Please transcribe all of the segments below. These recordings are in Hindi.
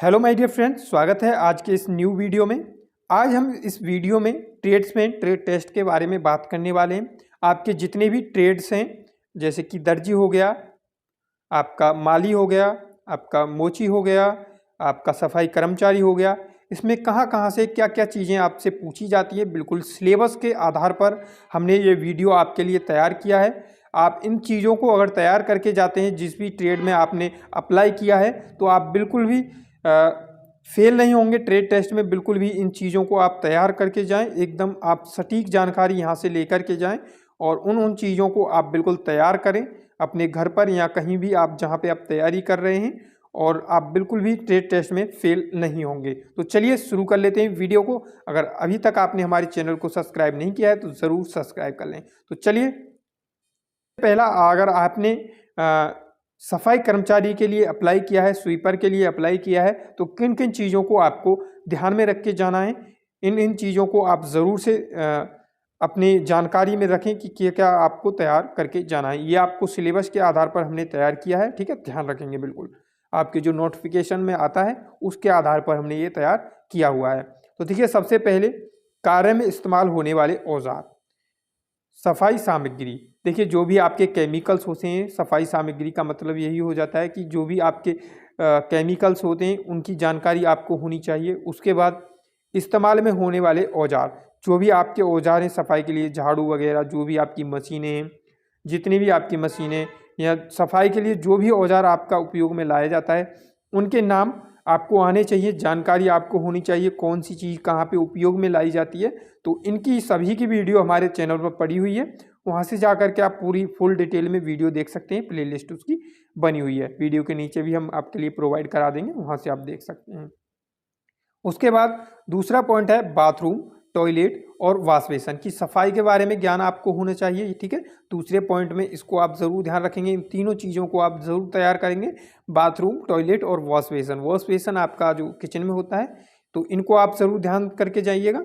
हेलो माय डियर फ्रेंड्स, स्वागत है आज के इस न्यू वीडियो में। आज हम इस वीडियो में ट्रेड्समैन ट्रेड टेस्ट के बारे में बात करने वाले हैं। आपके जितने भी ट्रेड्स हैं, जैसे कि दर्जी हो गया, आपका माली हो गया, आपका मोची हो गया, आपका सफाई कर्मचारी हो गया, इसमें कहाँ कहाँ से क्या क्या चीज़ें आपसे पूछी जाती है, बिल्कुल सिलेबस के आधार पर हमने ये वीडियो आपके लिए तैयार किया है। आप इन चीज़ों को अगर तैयार करके जाते हैं, जिस भी ट्रेड में आपने अप्लाई किया है, तो आप बिल्कुल भी फेल नहीं होंगे ट्रेड टेस्ट में। बिल्कुल भी इन चीज़ों को आप तैयार करके जाएं, एकदम आप सटीक जानकारी यहाँ से लेकर के जाएं और उन चीज़ों को आप बिल्कुल तैयार करें अपने घर पर या कहीं भी आप जहाँ पे आप तैयारी कर रहे हैं, और आप बिल्कुल भी ट्रेड टेस्ट में फेल नहीं होंगे। तो चलिए शुरू कर लेते हैं वीडियो को। अगर अभी तक आपने हमारे चैनल को सब्सक्राइब नहीं किया है तो ज़रूर सब्सक्राइब कर लें। तो चलिए, पहला, अगर आपने सफाई कर्मचारी के लिए अप्लाई किया है, स्वीपर के लिए अप्लाई किया है, तो किन किन चीज़ों को आपको ध्यान में रख के जाना है, इन चीज़ों को आप ज़रूर से अपनी जानकारी में रखें कि क्या क्या आपको तैयार करके जाना है। ये आपको सिलेबस के आधार पर हमने तैयार किया है, ठीक है, ध्यान रखेंगे बिल्कुल। आपके जो नोटिफिकेशन में आता है उसके आधार पर हमने ये तैयार किया हुआ है। तो देखिए, सबसे पहले कार्य में इस्तेमाल होने वाले औजार, सफाई सामग्री। देखिए, जो भी आपके केमिकल्स होते हैं, सफाई सामग्री का मतलब यही हो जाता है कि जो भी आपके केमिकल्स होते हैं उनकी जानकारी आपको होनी चाहिए। उसके बाद इस्तेमाल में होने वाले औजार, जो भी आपके औजार हैं सफाई के लिए, झाड़ू वगैरह, जो भी आपकी मशीनें हैं, जितनी भी आपकी मशीनें या सफाई के लिए जो भी औजार आपका उपयोग में लाया जाता है, उनके नाम आपको आने चाहिए, जानकारी आपको होनी चाहिए, कौन सी चीज़ कहाँ पे उपयोग में लाई जाती है। तो इनकी सभी की वीडियो हमारे चैनल पर पड़ी हुई है, वहाँ से जा कर के आप पूरी फुल डिटेल में वीडियो देख सकते हैं। प्लेलिस्ट उसकी बनी हुई है, वीडियो के नीचे भी हम आपके लिए प्रोवाइड करा देंगे, वहाँ से आप देख सकते हैं। उसके बाद दूसरा पॉइंट है बाथरूम, टॉयलेट और वॉश बेसन की सफाई के बारे में ज्ञान आपको होना चाहिए, ठीक है। दूसरे पॉइंट में इसको आप ज़रूर ध्यान रखेंगे, इन तीनों चीज़ों को आप ज़रूर तैयार करेंगे, बाथरूम, टॉयलेट और वॉश बेसन। वॉश बेसन आपका जो किचन में होता है, तो इनको आप ज़रूर ध्यान करके जाइएगा।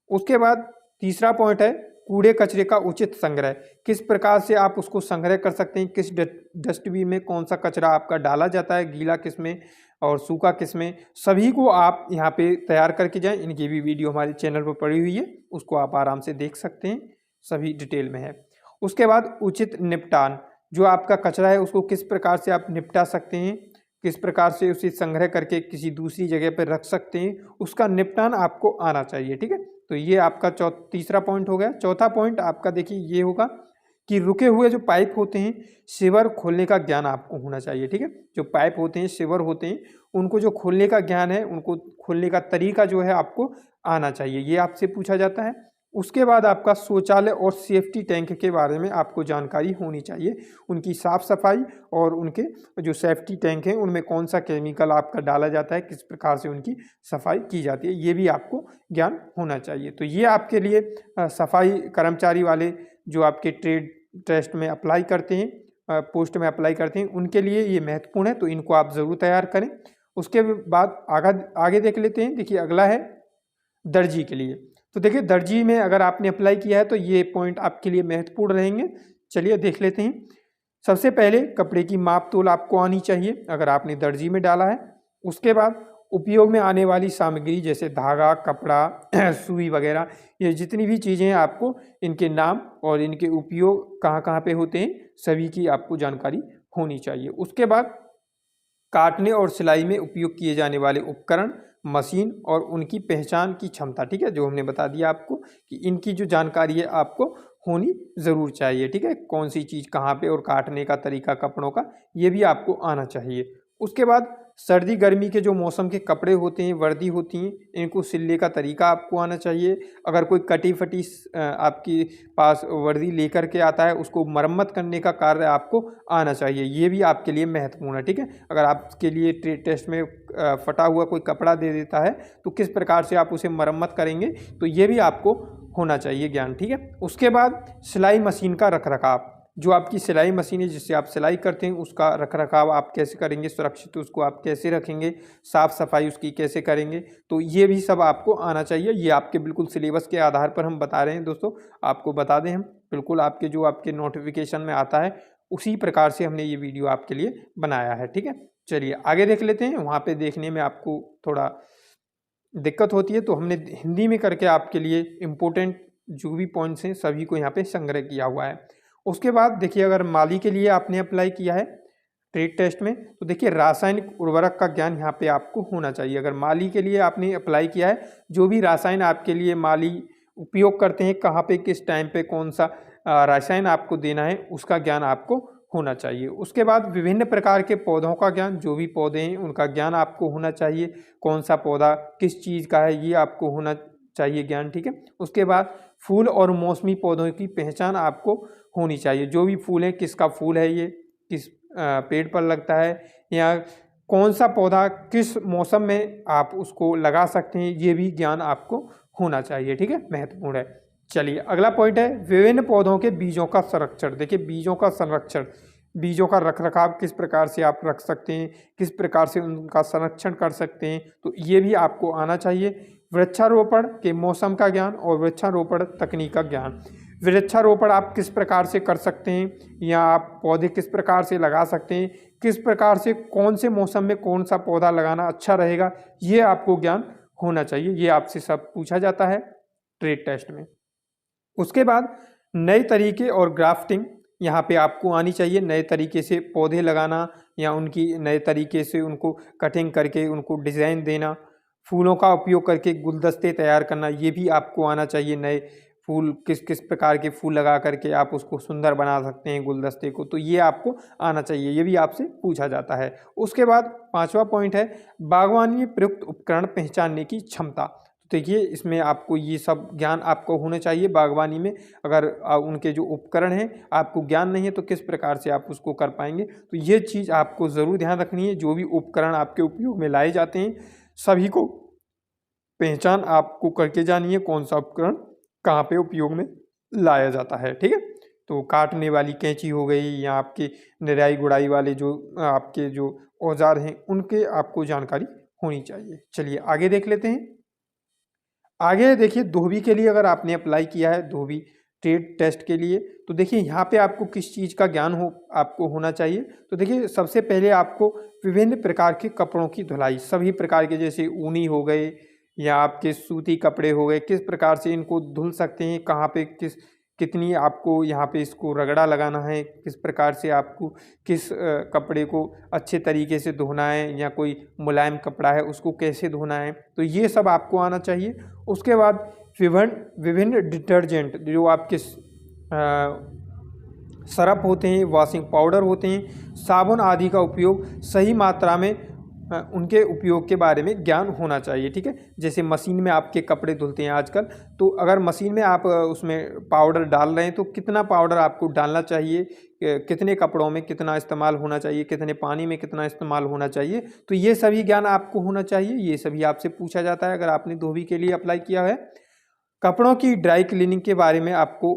उसके बाद तीसरा पॉइंट है कूड़े कचरे का उचित संग्रह। किस प्रकार से आप उसको संग्रह कर सकते हैं, किस डस्टबिन में कौन सा कचरा आपका डाला जाता है, गीला किस में और सूखा किस में, सभी को आप यहाँ पे तैयार करके जाएं। इनकी भी वीडियो हमारे चैनल पर पड़ी हुई है, उसको आप आराम से देख सकते हैं, सभी डिटेल में है। उसके बाद उचित निपटान, जो आपका कचरा है उसको किस प्रकार से आप निपटा सकते हैं, किस प्रकार से उसे संग्रह करके किसी दूसरी जगह पर रख सकते हैं, उसका निपटान आपको आना चाहिए, ठीक है। तो ये आपका तीसरा पॉइंट हो गया। चौथा पॉइंट आपका देखिए ये होगा कि रुके हुए जो पाइप होते हैं, सीवर खोलने का ज्ञान आपको होना चाहिए, ठीक है। जो पाइप होते हैं, सीवर होते हैं, उनको जो खोलने का ज्ञान है, उनको खोलने का तरीका जो है आपको आना चाहिए, ये आपसे पूछा जाता है। उसके बाद आपका शौचालय और सेफ्टी टैंक के बारे में आपको जानकारी होनी चाहिए, उनकी साफ़ सफाई और उनके जो सेफ्टी टैंक हैं उनमें कौन सा केमिकल आपका डाला जाता है, किस प्रकार से उनकी सफाई की जाती है, ये भी आपको ज्ञान होना चाहिए। तो ये आपके लिए सफाई कर्मचारी वाले जो आपके ट्रेड टेस्ट में अप्लाई करते हैं, पोस्ट में अप्लाई करते हैं, उनके लिए ये महत्वपूर्ण है, तो इनको आप ज़रूर तैयार करें। उसके बाद आगे देख लेते हैं। देखिए, अगला है दर्जी के लिए। तो देखिए, दर्जी में अगर आपने अप्लाई किया है तो ये पॉइंट आपके लिए महत्वपूर्ण रहेंगे। चलिए देख लेते हैं। सबसे पहले कपड़े की माप तोल आपको आनी चाहिए अगर आपने दर्जी में डाला है। उसके बाद उपयोग में आने वाली सामग्री जैसे धागा, कपड़ा, सुई वगैरह, ये जितनी भी चीज़ें हैं आपको इनके नाम और इनके उपयोग कहाँ कहाँ पे होते हैं, सभी की आपको जानकारी होनी चाहिए। उसके बाद काटने और सिलाई में उपयोग किए जाने वाले उपकरण, मशीन और उनकी पहचान की क्षमता, ठीक है, जो हमने बता दिया आपको कि इनकी जो जानकारी है आपको होनी ज़रूर चाहिए, ठीक है। कौन सी चीज़ कहाँ पे और काटने का तरीका कपड़ों का, ये भी आपको आना चाहिए। उसके बाद सर्दी गर्मी के जो मौसम के कपड़े होते हैं, वर्दी होती हैं, इनको सिलने का तरीका आपको आना चाहिए। अगर कोई कटी फटी आपके पास वर्दी लेकर के आता है, उसको मरम्मत करने का कार्य आपको आना चाहिए, ये भी आपके लिए महत्वपूर्ण है, ठीक है। अगर आपके लिए ट्रेड टेस्ट में फटा हुआ कोई कपड़ा दे देता है तो किस प्रकार से आप उसे मरम्मत करेंगे, तो ये भी आपको होना चाहिए ज्ञान, ठीक है। उसके बाद सिलाई मशीन का रखरखाव, जो आपकी सिलाई मशीन है जिससे आप सिलाई करते हैं, उसका रखरखाव आप कैसे करेंगे, सुरक्षित उसको आप कैसे रखेंगे, साफ़ सफाई उसकी कैसे करेंगे, तो ये भी सब आपको आना चाहिए। ये आपके बिल्कुल सिलेबस के आधार पर हम बता रहे हैं दोस्तों, आपको बता दें हम बिल्कुल आपके जो आपके नोटिफिकेशन में आता है उसी प्रकार से हमने ये वीडियो आपके लिए बनाया है, ठीक है। चलिए आगे देख लेते हैं। वहाँ पे देखने में आपको थोड़ा दिक्कत होती है, तो हमने हिंदी में करके आपके लिए इम्पोर्टेंट जो भी पॉइंट्स हैं सभी को यहाँ पे संग्रह किया हुआ है। उसके बाद देखिए, अगर माली के लिए आपने अप्लाई किया है ट्रेड टेस्ट में, तो देखिए रासायनिक उर्वरक का ज्ञान यहाँ पे आपको होना चाहिए। अगर माली के लिए आपने अप्लाई किया है, जो भी रासायन आपके लिए माली उपयोग करते हैं, कहाँ पे किस टाइम पे कौन सा रासायन आपको देना है, उसका ज्ञान आपको होना चाहिए। उसके बाद विभिन्न प्रकार के पौधों का ज्ञान, जो भी पौधे हैं उनका ज्ञान आपको होना चाहिए, कौन सा पौधा किस चीज़ का है ये आपको होना चाहिए ज्ञान, ठीक है। उसके बाद फूल और मौसमी पौधों की पहचान आपको होनी चाहिए। जो भी फूल है, किसका फूल है, ये किस पेड़ पर लगता है, या कौन सा पौधा किस मौसम में आप उसको लगा सकते हैं, ये भी ज्ञान आपको होना चाहिए, ठीक है, महत्वपूर्ण है। चलिए अगला पॉइंट है विभिन्न पौधों के बीजों का संरक्षण। देखिए बीजों का संरक्षण, बीजों का रखरखाव किस प्रकार से आप रख सकते हैं, किस प्रकार से उनका संरक्षण कर सकते हैं, तो ये भी आपको आना चाहिए। वृक्षारोपण के मौसम का ज्ञान और वृक्षारोपण तकनीक का ज्ञान। वृक्षारोपण आप किस प्रकार से कर सकते हैं, या आप पौधे किस प्रकार से लगा सकते हैं, किस प्रकार से कौन से मौसम में कौन सा पौधा लगाना अच्छा रहेगा, ये आपको ज्ञान होना चाहिए। ये आपसे सब पूछा जाता है ट्रेड टेस्ट में। उसके बाद नए तरीके और ग्राफ्टिंग यहाँ पे आपको आनी चाहिए। नए तरीके से पौधे लगाना, या उनकी नए तरीके से उनको कटिंग करके उनको डिज़ाइन देना, फूलों का उपयोग करके गुलदस्ते तैयार करना, ये भी आपको आना चाहिए। नए फूल किस किस प्रकार के फूल लगा करके आप उसको सुंदर बना सकते हैं गुलदस्ते को, तो ये आपको आना चाहिए, ये भी आपसे पूछा जाता है। उसके बाद 5वां पॉइंट है बागवानी में प्रयुक्त उपकरण पहचानने की क्षमता। देखिए इसमें आपको ये सब ज्ञान आपको होने चाहिए। बागवानी में अगर उनके जो उपकरण हैं आपको ज्ञान नहीं है, तो किस प्रकार से आप उसको कर पाएंगे, तो ये चीज़ आपको ज़रूर ध्यान रखनी है। जो भी उपकरण आपके उपयोग में लाए जाते हैं सभी को पहचान आपको करके जानी है, कौन सा उपकरण कहाँ पे उपयोग में लाया जाता है, ठीक है। तो काटने वाली कैंची हो गई, या आपके निराई गुड़ाई वाले जो आपके जो औजार हैं उनके आपको जानकारी होनी चाहिए। चलिए आगे देख लेते हैं। आगे देखिए धोबी के लिए अगर आपने अप्लाई किया है, धोबी ट्रेड टेस्ट के लिए, तो देखिए यहाँ पे आपको किस चीज़ का ज्ञान आपको होना चाहिए। तो देखिए सबसे पहले आपको विभिन्न प्रकार के कपड़ों की धुलाई, सभी प्रकार के, जैसे ऊनी हो गए या आपके सूती कपड़े हो गए, किस प्रकार से इनको धुल सकते हैं, कहाँ पे कितनी आपको यहाँ पे इसको रगड़ा लगाना है, किस प्रकार से आपको किस कपड़े को अच्छे तरीके से धोना है, या कोई मुलायम कपड़ा है उसको कैसे धोना है, तो ये सब आपको आना चाहिए। उसके बाद विभिन्न डिटर्जेंट, जो आपके सरफ होते हैं, वॉशिंग पाउडर होते हैं, साबुन आदि का उपयोग सही मात्रा में उनके उपयोग के बारे में ज्ञान होना चाहिए, ठीक है। जैसे मशीन में आपके कपड़े धुलते हैं आजकल, तो अगर मशीन में आप उसमें पाउडर डाल रहे हैं तो कितना पाउडर आपको डालना चाहिए, कितने कपड़ों में कितना इस्तेमाल होना चाहिए, कितने पानी में कितना इस्तेमाल होना चाहिए, तो ये सभी ज्ञान आपको होना चाहिए। ये सभी आपसे पूछा जाता है अगर आपने धोबी के लिए अप्लाई किया है। कपड़ों की ड्राई क्लीनिंग के बारे में आपको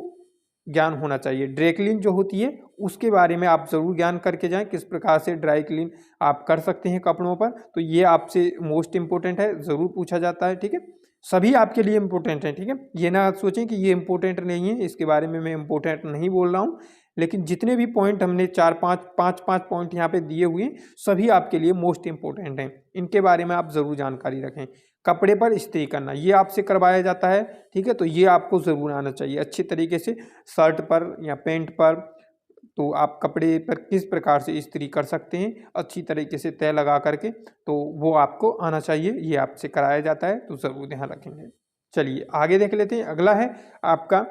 ज्ञान होना चाहिए। ड्राई क्लीन जो होती है उसके बारे में आप ज़रूर ज्ञान करके जाएं, किस प्रकार से ड्राई क्लीन आप कर सकते हैं कपड़ों पर, तो ये आपसे मोस्ट इम्पोर्टेंट है, ज़रूर पूछा जाता है, ठीक है। सभी आपके लिए इम्पोर्टेंट है, ठीक है। ये ना सोचें कि ये इम्पोर्टेंट नहीं है, इसके बारे में मैं इम्पोर्टेंट नहीं बोल रहा हूँ, लेकिन जितने भी पॉइंट हमने 4-5 पॉइंट यहाँ पे दिए हुए हैं सभी आपके लिए मोस्ट इम्पोर्टेंट हैं, इनके बारे में आप ज़रूर जानकारी रखें। कपड़े पर इस्त्री करना ये आपसे करवाया जाता है, ठीक है, तो ये आपको ज़रूर आना चाहिए अच्छे तरीके से। शर्ट पर या पैंट पर तो आप कपड़े पर किस प्रकार से इस्त्री कर सकते हैं अच्छी तरीके से तय लगा करके, तो वो आपको आना चाहिए, ये आपसे कराया जाता है, तो ज़रूर ध्यान रखेंगे। चलिए आगे देख लेते हैं। अगला है आपका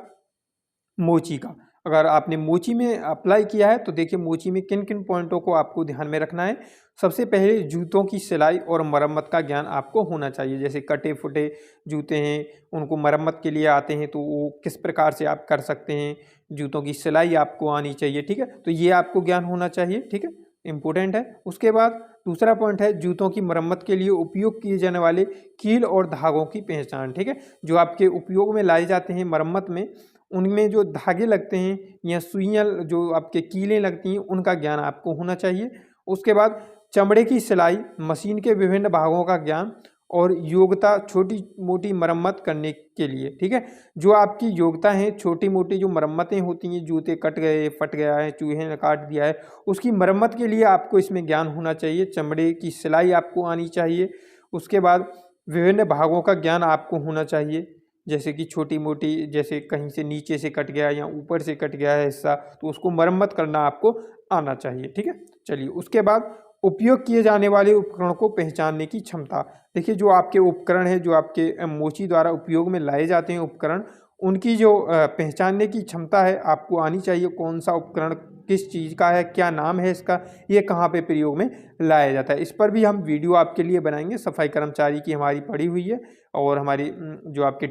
मोची का। अगर आपने मोची में अप्लाई किया है तो देखिए मोची में किन किन पॉइंटों को आपको ध्यान में रखना है। सबसे पहले जूतों की सिलाई और मरम्मत का ज्ञान आपको होना चाहिए। जैसे कटे फुटे जूते हैं उनको मरम्मत के लिए आते हैं तो वो किस प्रकार से आप कर सकते हैं, जूतों की सिलाई आपको आनी चाहिए, ठीक है, तो ये आपको ज्ञान होना चाहिए, ठीक है, इम्पोर्टेंट है। उसके बाद दूसरा पॉइंट है जूतों की मरम्मत के लिए उपयोग किए जाने वाले कील और धागों की पहचान, ठीक है, जो आपके उपयोग में लाए जाते हैं मरम्मत में, उनमें जो धागे लगते हैं या सुइयाँ जो आपके कीलें लगती हैं उनका ज्ञान आपको होना चाहिए। उसके बाद चमड़े की सिलाई, मशीन के विभिन्न भागों का ज्ञान और योग्यता छोटी मोटी मरम्मत करने के लिए, ठीक है। जो आपकी योग्यता है, छोटी मोटी जो मरम्मतें होती हैं, जूते कट गए, फट गया है, चूहे ने काट दिया है, उसकी मरम्मत के लिए आपको इसमें ज्ञान होना चाहिए। चमड़े की सिलाई आपको आनी चाहिए। उसके बाद विभिन्न भागों का ज्ञान आपको होना चाहिए, जैसे कि छोटी मोटी, जैसे कहीं से नीचे से कट गया या ऊपर से कट गया है हिस्सा, तो उसको मरम्मत करना आपको आना चाहिए, ठीक है। चलिए, उसके बाद उपयोग किए जाने वाले उपकरण को पहचानने की क्षमता। देखिए, जो आपके उपकरण हैं, जो आपके मोची द्वारा उपयोग में लाए जाते हैं उपकरण, उनकी जो पहचानने की क्षमता है आपको आनी चाहिए। कौन सा उपकरण किस चीज़ का है, क्या नाम है इसका, ये कहाँ पे प्रयोग में लाया जाता है, इस पर भी हम वीडियो आपके लिए बनाएंगे। सफाई कर्मचारी की हमारी पड़ी हुई है, और हमारी जो आपके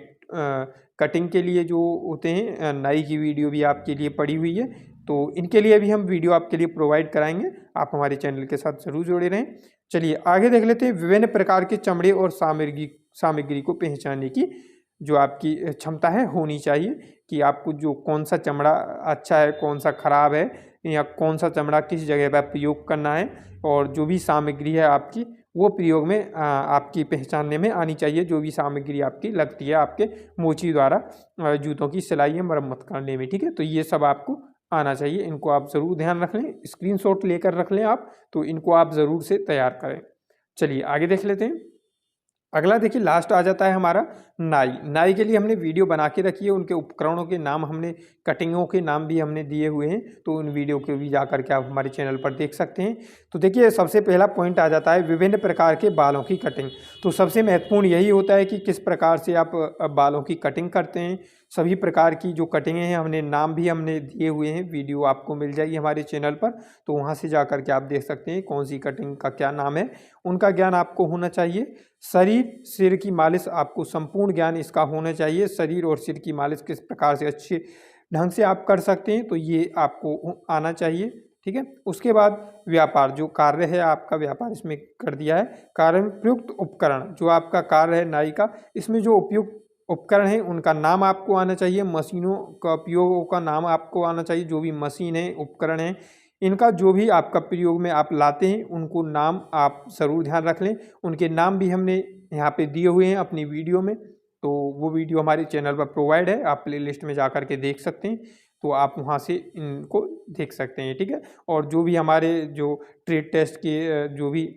कटिंग के लिए जो होते हैं नाई की वीडियो भी आपके लिए पड़ी हुई है। तो इनके लिए भी हम वीडियो आपके लिए प्रोवाइड कराएंगे। आप हमारे चैनल के साथ ज़रूर जुड़े रहें। चलिए आगे देख लेते हैं। विभिन्न प्रकार के चमड़े और सामग्री को पहचानने की जो आपकी क्षमता है होनी चाहिए, कि आपको जो कौन सा चमड़ा अच्छा है, कौन सा खराब है, या कौन सा चमड़ा किस जगह पर प्रयोग करना है, और जो भी सामग्री है आपकी वो प्रयोग में आपकी पहचानने में आनी चाहिए। जो भी सामग्री आपकी लगती है आपके मोची द्वारा जूतों की सिलाई या मरम्मत करने में, ठीक है। तो ये सब आपको आना चाहिए, इनको आप ज़रूर ध्यान रख लें, स्क्रीनशॉट लेकर रख लें आप, तो इनको आप ज़रूर से तैयार करें। चलिए आगे देख लेते हैं। अगला देखिए, लास्ट आ जाता है हमारा नाई। नाई के लिए हमने वीडियो बना के रखी है, उनके उपकरणों के नाम हमने, कटिंगों के नाम भी हमने दिए हुए हैं, तो उन वीडियो के भी जा करके आप हमारे चैनल पर देख सकते हैं। तो देखिए, सबसे पहला पॉइंट आ जाता है विभिन्न प्रकार के बालों की कटिंग। तो सबसे महत्वपूर्ण यही होता है कि किस प्रकार से आप बालों की कटिंग करते हैं। सभी प्रकार की जो कटिंगें हैं हमने नाम भी हमने दिए हुए हैं, वीडियो आपको मिल जाएगी हमारे चैनल पर, तो वहाँ से जा करके आप देख सकते हैं कौन सी कटिंग का क्या नाम है, उनका ज्ञान आपको होना चाहिए। शरीर सिर की मालिश, आपको संपूर्ण ज्ञान इसका होना चाहिए। शरीर और सिर की मालिश किस प्रकार से अच्छे ढंग से आप कर सकते हैं, तो ये आपको आना चाहिए, ठीक है। उसके बाद व्यापार, जो कार्य है आपका, व्यापार इसमें कर दिया है। कार्य में प्रयुक्त उपकरण, जो आपका कार्य है नाई का, इसमें जो उपयुक्त उपकरण है उनका नाम आपको आना चाहिए। मशीनों का उपयोग का नाम आपको आना चाहिए। जो भी मशीन है, उपकरण है, इनका जो भी आपका प्रयोग में आप लाते हैं, उनको नाम आप ज़रूर ध्यान रख लें। उनके नाम भी हमने यहाँ पे दिए हुए हैं अपनी वीडियो में, तो वो वीडियो हमारे चैनल पर प्रोवाइड है, आप प्लेलिस्ट में जा कर के देख सकते हैं, तो आप वहाँ से इनको देख सकते हैं, ठीक है। और जो भी हमारे जो ट्रेड टेस्ट के जो भी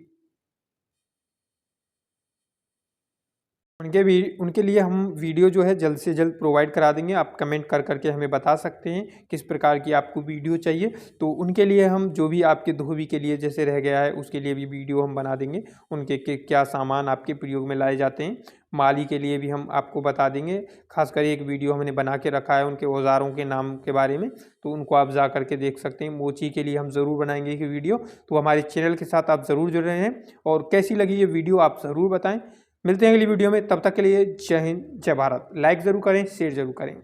उनके लिए हम वीडियो जो है जल्द से जल्द प्रोवाइड करा देंगे। आप कमेंट कर करके हमें बता सकते हैं किस प्रकार की आपको वीडियो चाहिए, तो उनके लिए हम जो भी आपके धोबी के लिए जैसे रह गया है उसके लिए भी वीडियो हम बना देंगे। उनके क्या सामान आपके प्रयोग में लाए जाते हैं, माली के लिए भी हम आपको बता देंगे। खासकर एक वीडियो हमने बना के रखा है उनके औज़ारों के नाम के बारे में, तो उनको आप जा करके देख सकते हैं। मोची के लिए हम ज़रूर बनाएंगे एक वीडियो, तो हमारे चैनल के साथ आप ज़रूर जुड़ रहे हैं। और कैसी लगी ये वीडियो आप ज़रूर बताएं। मिलते हैं अगली वीडियो में, तब तक के लिए जय हिंद, जय भारत। लाइक ज़रूर करें, शेयर ज़रूर करें।